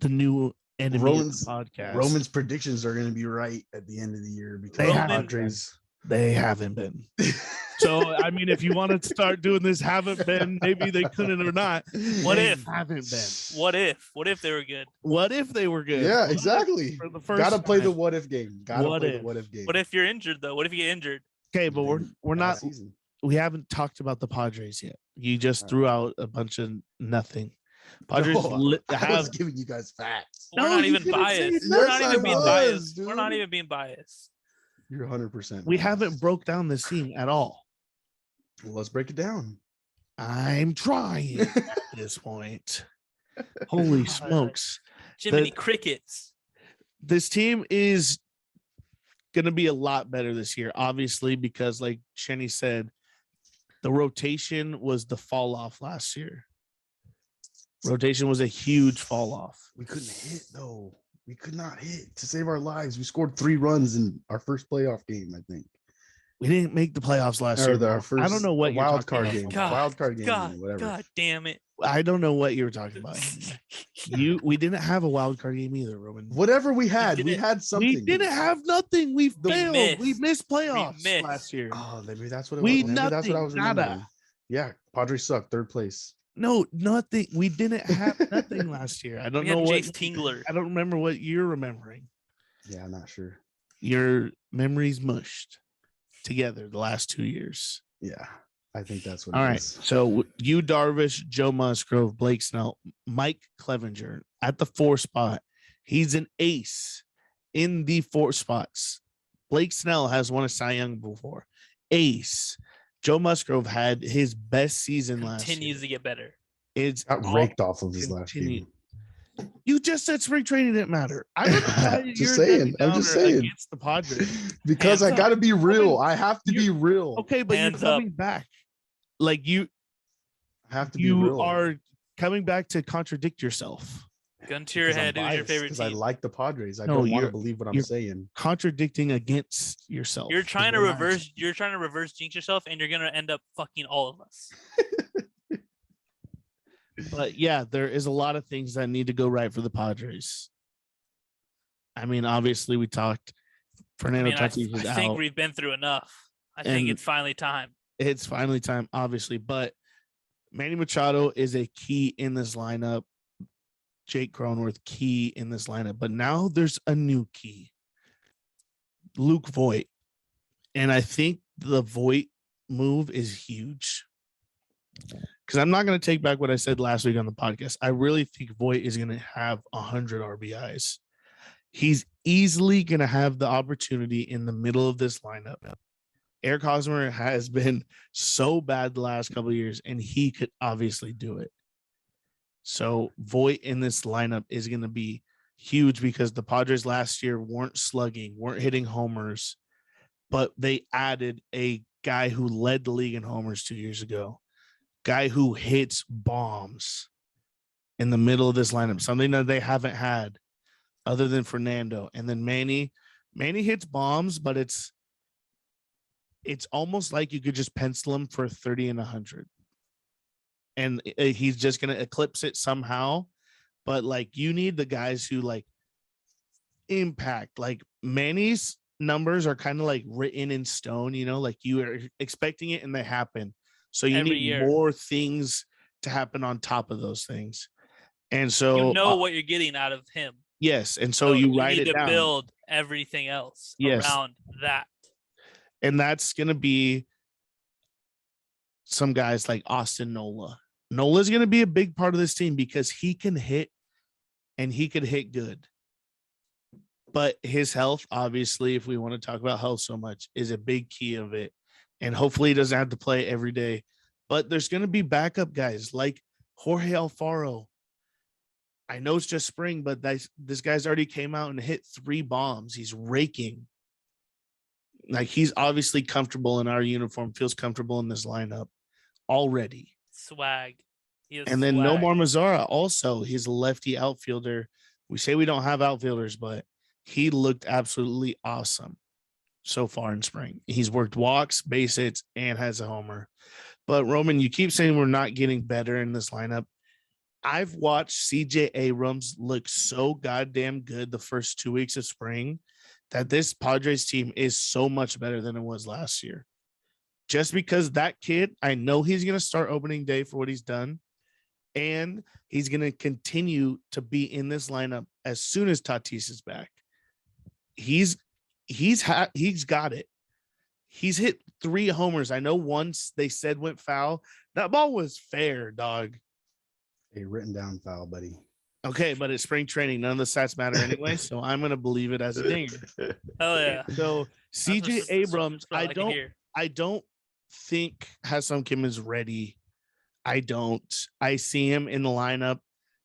the new enemy Roman's- of the podcast. Roman's predictions are going to be right at the end of the year because They the haven't Padres. They haven't been. So I mean, if you want to start doing this, haven't been, maybe they couldn't or not. What They if? haven't been? What if they were good? What if they were good? Yeah, What if exactly. For the first Gotta play the time? what if game. Gotta What play if? the what if game. What if you're injured though? What if you get injured? Okay, but we're not. Last season. We haven't talked about the Padres yet. You just All threw out a bunch of nothing. Padres No, I was have. giving you guys facts. We're No, not you even didn't say biased. nothing. We're not Yes, even I being was, biased. dude. We're not even being biased. You're 100%. We haven't broke down this team at all. Well, let's break it down. I'm trying at this point. Holy smokes. Jiminy Crickets. This team is going to be a lot better this year, obviously, because like Shenny said, the rotation was the fall off last year. Rotation was a huge fall off. We couldn't hit though. We could not hit to save our lives. We scored 3 runs in our first playoff game, I think. We didn't make the playoffs last year. Our first I don't know what you're wild talking card about. game. God, Wild card game, God, whatever. God damn it. I don't know what you were talking about. We didn't have a wild card game either, Roman. Whatever we had, we didn't- had something. We didn't have nothing. We failed. We missed. missed playoffs missed. last year. Oh, maybe that's what it We was. Maybe that's what I was nothing, nada. remembering. Yeah, Padres sucked, 3rd place. No, nothing. We didn't have nothing last year. I don't We know had what. Jace Tingler. I don't remember what you're remembering. Yeah, I'm not sure. Your memories mushed together the last 2 years. Yeah, I think that's what All it right. is. So you, Darvish, Joe Musgrove, Blake Snell, Mike Clevenger at the 4 spot. He's an ace in the 4 spots. Blake Snell has won a Cy Young before. Ace. Joe Musgrove had his best season last year. Continues to get better. It's Got all raked off of his last continue. game. You just said spring training didn't matter. I don't know why Just you're saying. Debbie I'm just Downer saying. against the Padres. Because I Hands got to be real. Roman, I have to be real. Okay, but Hands you're up. coming back. Like you I have to be you real. are coming back to contradict yourself. Gun to your head. Who's your favorite Because I team? like the Padres. I No, don't want to you're- believe what I'm you're- saying. Contradicting against yourself. You're trying to Relax. reverse. You're trying to reverse jinx yourself, and you're gonna end up fucking all of us. But yeah, there is a lot of things that need to go right for the Padres. I mean, obviously we talked Fernando Tatis is I think out. we've been through enough. I think And- it's finally time. It's finally time, obviously, but Manny Machado is a key in this lineup. Jake Cronenworth key in this lineup, but now there's a new key. Luke Voigt. And I think the Voigt move is huge. Because I'm not going to take back what I said last week on the podcast. I really think Voigt is going to have 100 RBIs. He's easily going to have the opportunity in the middle of this lineup. Eric Hosmer has been so bad the last couple of years, and he could obviously do it. So Voigt in this lineup is going to be huge because the Padres last year weren't slugging, weren't hitting homers, but they added a guy who led the league in homers 2 years ago, guy who hits bombs in the middle of this lineup, something that they haven't had other than Fernando. And then Manny hits bombs, but it's almost like you could just pencil him for 30 and 100. And he's just going to eclipse it somehow. But like, you need the guys who like impact. Like Manny's numbers are kind of like written in stone, you know, like you are expecting it and they happen. So you Every need year. more things to happen on top of those things. And so You know what you're getting out of him. Yes, and so you write need it to down. build everything else Yes. around that. And that's going to be some guys like Austin Nola. Nola's going to be a big part of this team because he can hit and he could hit good. But his health, obviously, if we want to talk about health so much, is a big key of it. And hopefully he doesn't have to play every day. But there's going to be backup guys like Jorge Alfaro. I know it's just spring, but this guy's already came out and hit 3 bombs. He's raking. Like, he's obviously comfortable in our uniform, feels comfortable in this lineup already. Swag. And then Nomar Mazara, also, he's a lefty outfielder. We say we don't have outfielders, but he looked absolutely awesome so far in spring. He's worked walks, base hits, and has a homer. But Roman, you keep saying we're not getting better in this lineup. I've watched CJ Abrams look so goddamn good the first 2 weeks of spring that this Padres team is so much better than it was last year. Just because that kid, I know he's going to start opening day for what he's done. And he's going to continue to be in this lineup as soon as Tatis is back. He's got it. He's hit 3 homers. I know once they said went foul. That ball was fair, dog. A written down foul, buddy. Okay, but it's spring training. None of the stats matter anyway, so I'm going to believe it as a dinger. Hell yeah. So CJ Abrams, I I don't think Ha-Seong Kim is ready. I don't. I see him in the lineup.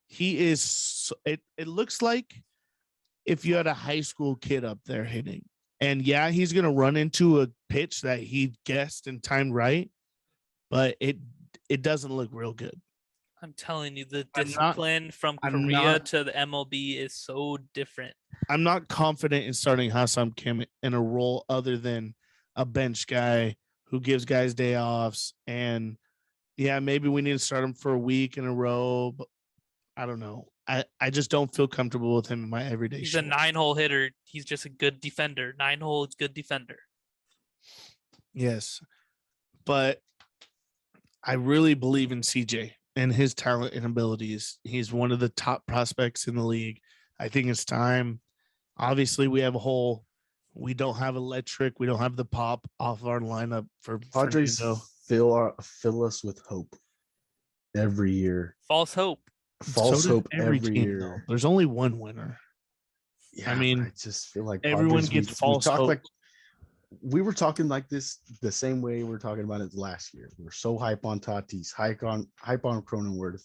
He is. It looks like if you had a high school kid up there hitting, and yeah, he's gonna run into a pitch that he guessed and timed right, but it doesn't look real good. I'm telling you, the discipline from Korea to the MLB is so different. I'm not confident in starting Ha-Seong Kim in a role other than a bench guy who gives guys day offs. And yeah, maybe we need to start him for a week in a row, but I don't know. I just don't feel comfortable with him in my everyday. He's a 9-hole hitter. He's just a good defender. 9-hole is good defender. Yes, but I really believe in CJ and his talent and abilities. He's one of the top prospects in the league. I think it's time. Obviously, we have a hole. We don't have electric. We don't have the pop off our lineup for Padres. Fill us with hope every year. False hope. False hope every year. Though. There's only one winner. Yeah, I mean, I just feel like everyone gets false hope. Like, we were talking like this the same way we were talking about it last year. We were so hype on Tatis, hype on Cronenworth,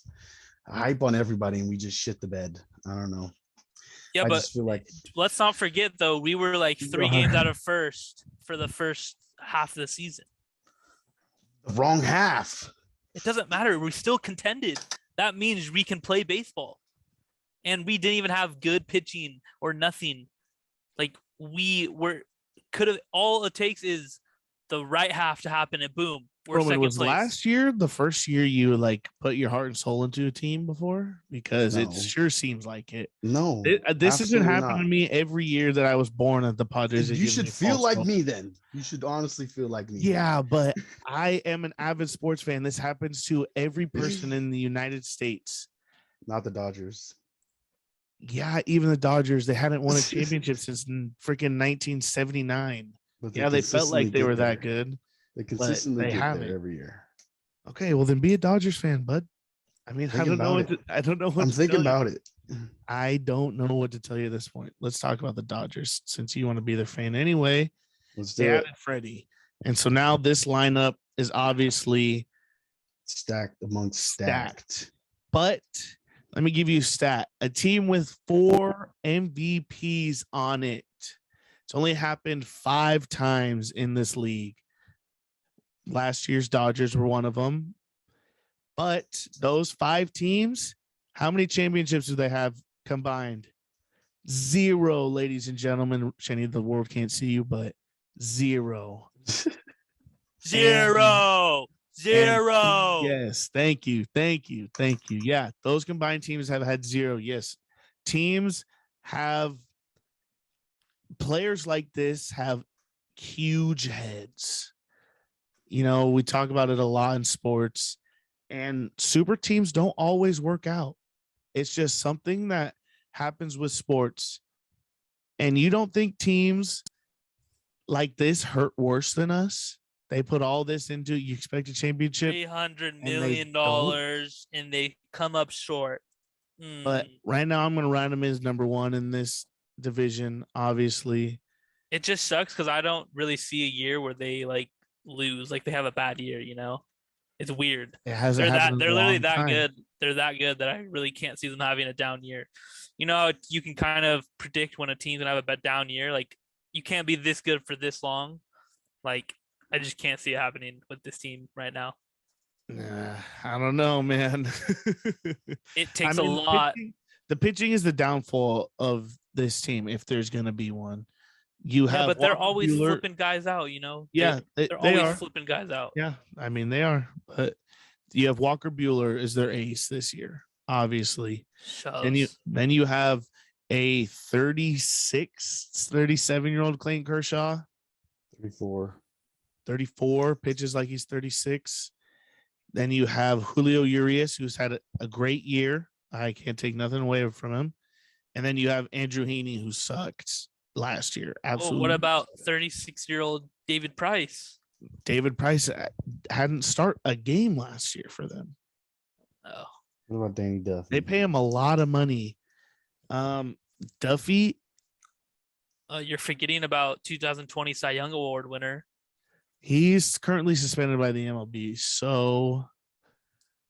hype on everybody, and we just shit the bed. I don't know. Yeah, I but just feel like, let's not forget though, we were like 3 games out of first for the first half of the season. The wrong half. It doesn't matter. We still contended. That means we can play baseball. And we didn't even have good pitching or nothing. Like, could have, all it takes is the right half to happen and boom, we're second place. Last year the first year you like put your heart and soul into a team before? Because it sure seems like it. No, this hasn't happened to me every year that I was born at the Padres. You should feel like me then. You should honestly feel like me. Yeah, but I am an avid sports fan. This happens to every person in the United States. Not the Dodgers. Yeah, even the Dodgers, they hadn't won a championship since freaking 1979. Yeah, they felt like they were that good. They consistently get there every year. Okay, well then be a Dodgers fan, bud. I mean, I don't know what I'm thinking about it. I don't know what to tell you at this point. Let's talk about the Dodgers since you want to be their fan anyway. They added Freddie. And so now this lineup is obviously stacked amongst stacked. But let me give you a stat. A team with 4 MVPs on it. It's only happened 5 times in this league. Last year's Dodgers were one of them. But those 5 teams, how many championships do they have combined? 0, ladies and gentlemen. Shenny, the world can't see you, but 0. 0. Yes, thank you. Yeah, those combined teams have had 0. Yes, teams have players like this have huge heads. You know, we talk about it a lot in sports, and super teams don't always work out. It's just something that happens with sports. And you don't think teams like this hurt worse than us? They put all this into, you expect a championship, $300 and million don't. and they come up short. But right now I'm going to round them as number one in this division, obviously. It just sucks because I don't really see a year where they like lose, like they have a bad year, you know? It's weird. It hasn't happened in They're a literally long that time. good. They're that good that I really can't see them having a down year. You know, you can kind of predict when a team's gonna have a bad down year. Like you can't be this good for this long. Like I just can't see it happening with this team right now. I don't know, man. It takes a lot. The pitching is the downfall of this team, if there's going to be one. You have, but they're Walker always Buehler. flipping guys out. You know. Yeah, they're they always are flipping guys out. Yeah, I mean they are. But you have Walker Buehler as their ace this year, obviously. And then you have a 37-year-old Clayton Kershaw. 34 pitches like he's 36. Then you have Julio Urias, who's had a great year. I can't take nothing away from him. And then you have Andrew Heaney, who sucked last year. Absolutely. Well, what about 36-year-old David Price? David Price hadn't started a game last year for them. Oh. What about Danny Duffy? They pay him a lot of money. Duffy. You're forgetting about 2020 Cy Young Award winner. He's currently suspended by the MLB. So,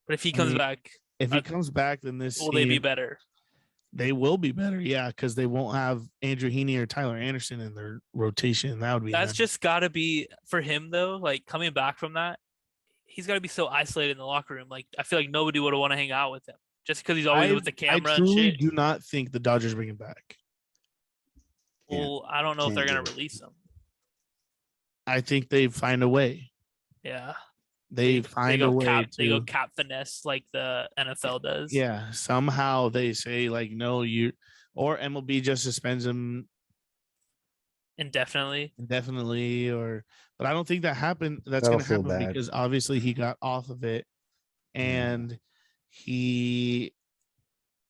but if he comes back, then this will they be better? They will be better, yeah, because they won't have Andrew Heaney or Tyler Anderson in their rotation. That's nice. Just got to be for him though. Like coming back from that, he's got to be so isolated in the locker room. Like I feel like nobody would want to hang out with him just because he's always with the camera. I truly and shit. Do not think the Dodgers bring him back. Well, I don't know if they're gonna release him. I think they find a way. Yeah. They find a way they go cap finesse like the NFL does. Yeah. Somehow they say like, no, or MLB just suspends him indefinitely, but I don't think that happened. That's going to happen because obviously he got off of it and he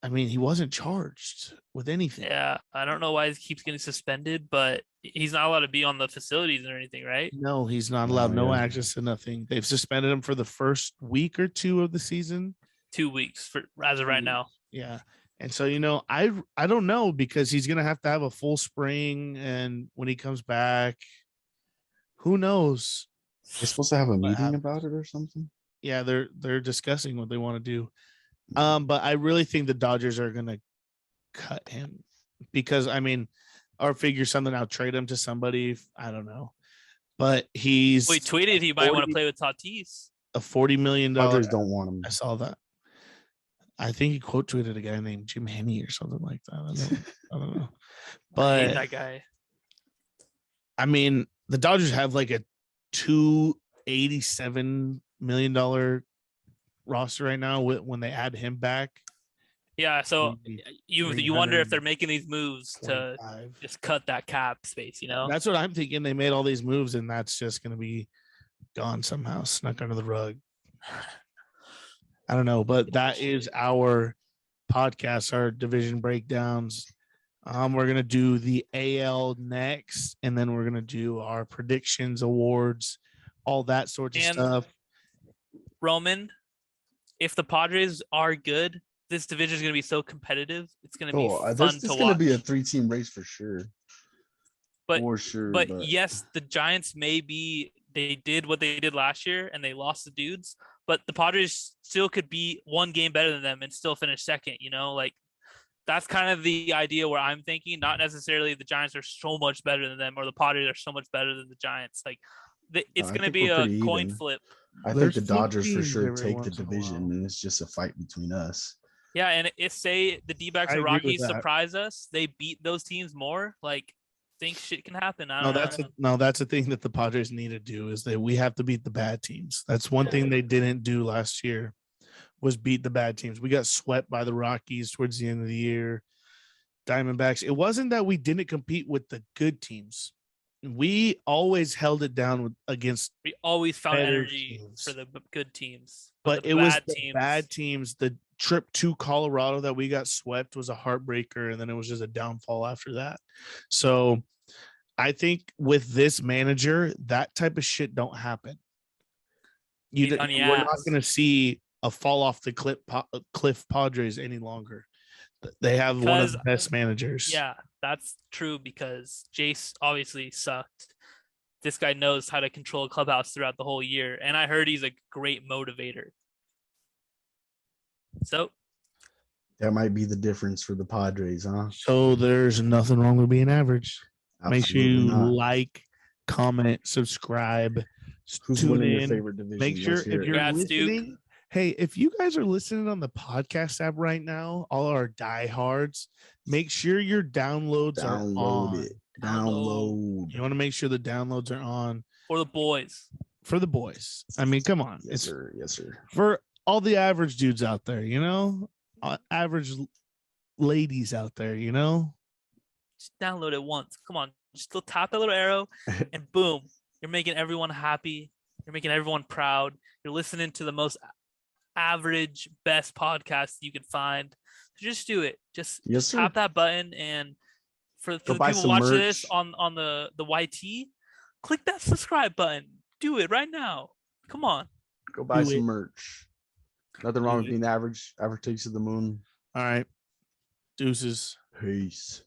wasn't charged with anything. Yeah. I don't know why he keeps getting suspended, but he's not allowed to be on the facilities or anything, right? No, he's not allowed. No access to nothing. They've suspended him for the first week or two of the season. 2 weeks as of right now. Yeah. And so, I don't know because he's going to have a full spring. And when he comes back, who knows? They're supposed to have a meeting about it or something. Yeah, they're discussing what they want to do. But I really think the Dodgers are going to cut him because, or figure something out, trade him to somebody. I don't know. But he tweeted he might want to play with Tatis. A $40 million. Dodgers don't want him. I saw that. I think he quote tweeted a guy named Jim Henney or something like that. I don't know. But I hate that guy. The Dodgers have like a $287 million roster right now when they add him back. Yeah, so you wonder if they're making these moves to just cut that cap space, That's what I'm thinking. They made all these moves, and that's just going to be gone somehow, snuck under the rug. I don't know, but that is our podcast, our division breakdowns. We're going to do the AL next, and then we're going to do our predictions, awards, all that sort of stuff. Roman, if the Padres are good, this division is going to be so competitive. It's going to be fun to watch. It's going to be a 3-team race for sure. But yes, the Giants they did what they did last year and they lost the dudes, but the Padres still could be one game better than them and still finish second, like that's kind of the idea where I'm thinking, not necessarily the Giants are so much better than them or the Padres are so much better than the Giants. Like it's going to be a coin flip. I think the Dodgers for sure take the division and it's just a fight between us. Yeah, and if say the D-backs or Rockies surprise us, they beat those teams more, like think shit can happen. That's the thing that the Padres need to do is that we have to beat the bad teams. That's one thing they didn't do last year was beat the bad teams. We got swept by the Rockies towards the end of the year. Diamondbacks. It wasn't that we didn't compete with the good teams. We always held it down against. We always found energy for the good teams, but it was the bad teams, the trip to Colorado that we got swept was a heartbreaker, and then it was just a downfall after that. So I think with this manager, that type of shit don't happen. We're not going to see a fall off the cliff Padres any longer. They have one of the best managers. Yeah, that's true because Jace obviously sucked. This guy knows how to control a clubhouse throughout the whole year, and I heard he's a great motivator. So that might be the difference for the Padres, huh? So there's nothing wrong with being average. Absolutely Make sure you not. like, comment, subscribe. Who's winning your favorite division? Make sure if you're listening, hey, if you guys are listening on the podcast app right now, all our diehards, make sure your downloads are on. Download. You want to make sure the downloads are on for the boys. For the boys. I mean, come on. Yes, sir. Yes, sir. For all the average dudes out there, you know, average ladies out there, you know. Just download it once. Come on, just tap that little arrow, and boom, you're making everyone happy. You're making everyone proud. You're listening to the most average, best podcast you can find. So just do it. Just tap that button, and for the people watching this on the YT, click that subscribe button. Do it right now. Come on. Go buy some merch. Nothing wrong with being average. Average takes to the moon. All right. Deuces. Peace.